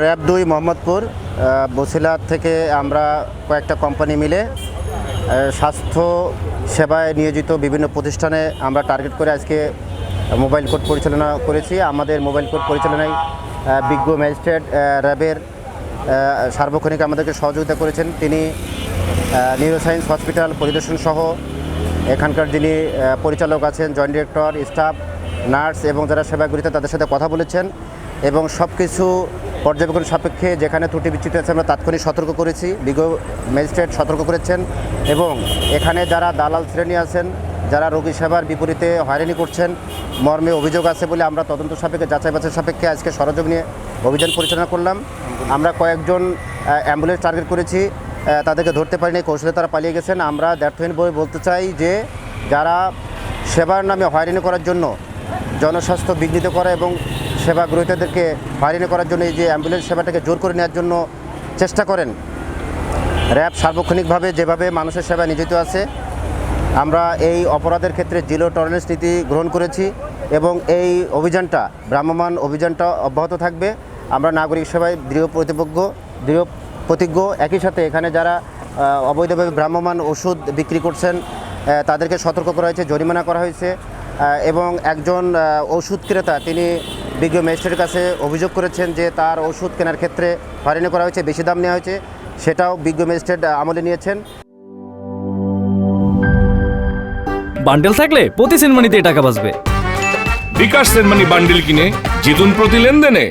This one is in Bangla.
র্যাব 2 মোহাম্মদপুর বছিলা থেকে আমরা কয়েকটা কোম্পানি মিলে স্বাস্থ্য সেবায় নিয়োজিত বিভিন্ন প্রতিষ্ঠানে আমরা টার্গেট করে আজকে মোবাইল কোর্ট পরিচালনা করেছি। আমাদের মোবাইল কোর্ট পরিচালনায় বিজ্ঞ ম্যাজিস্ট্রেট র্যাবের সার্বক্ষণিক আমাদেরকে সহযোগিতা করেছেন। তিনি নিউরোসায়েন্স হসপিটাল পরিদর্শন সহ এখানকার যিনি পরিচালক আছেন, জয়েন্ট ডিরেক্টর, স্টাফ, নার্স এবং যারা সেবাগ্রহীতা তাদের সাথে কথা বলেছেন এবং সব কিছু পর্যবেক্ষণ সাপেক্ষে যেখানে ত্রুটি বিচ্যুতি আছে আমরা তাৎক্ষণিক সতর্ক করেছি। বিজ্ঞ ম্যাজিস্ট্রেট সতর্ক করেছেন এবং এখানে যারা দালাল শ্রেণী আছেন, যারা রোগী সেবার বিপরীতে হয়রানি করছেন মর্মে অভিযোগ আছে বলে আমরা তদন্ত সাপেক্ষে যাচাই বাছাই সাপেক্ষে আজকে সরযোগ নিয়ে অভিযান পরিচালনা করলাম। আমরা কয়েকজন অ্যাম্বুলেন্স টার্গেট করেছি, তাদেরকে ধরতে পারিনি, কৌশলে তারা পালিয়ে গেছেন। আমরা দ্ব্যর্থহীন বলতে চাই যে যারা সেবার নামে হয়রানি করার জন্য, জনস্বাস্থ্য বিঘ্নিত করা এবং সেবা গ্রহীতাদেরকে হয়রানি করার জন্য এই যে অ্যাম্বুলেন্স সেবাটাকে জোর করে নেওয়ার জন্য চেষ্টা করেন, র্যাব সার্বক্ষণিকভাবে যেভাবে মানুষের সেবায় নিয়োজিত আছে, আমরা এই অপরাধের ক্ষেত্রে জিরো টলারেন্স নীতি গ্রহণ করেছি এবং এই অভিযানটা, ভ্রাম্যমাণ অভিযানটা অব্যাহত থাকবে। আমরা নাগরিক সেবায় দৃঢ় প্রতিজ্ঞ। একই সাথে এখানে যারা অবৈধভাবে ভ্রাম্যমাণ ওষুধ বিক্রি করছেন তাদেরকে সতর্ক করা হয়েছে, জরিমানা করা হয়েছে এবং একজন ওষুধ ক্রেতা তিনি বিজ্ঞ ম্যাজিস্ট্রেটের কাছে অভিযোগ করেছেন যে তার ওষুধ কেনার ক্ষেত্রে হয়রানি করা হয়েছে, বেশি দাম নেওয়া হয়েছে, সেটাও বিজ্ঞ ম্যাজিস্ট্রেট আমলে নিয়েছেন। বান্ডেল থাকলে প্রতি সেনমানিতে টাকা বাঁচবে। বিকাশ সেনমানি বান্ডেল কিনে জিতুন প্রতি লেনদেনে।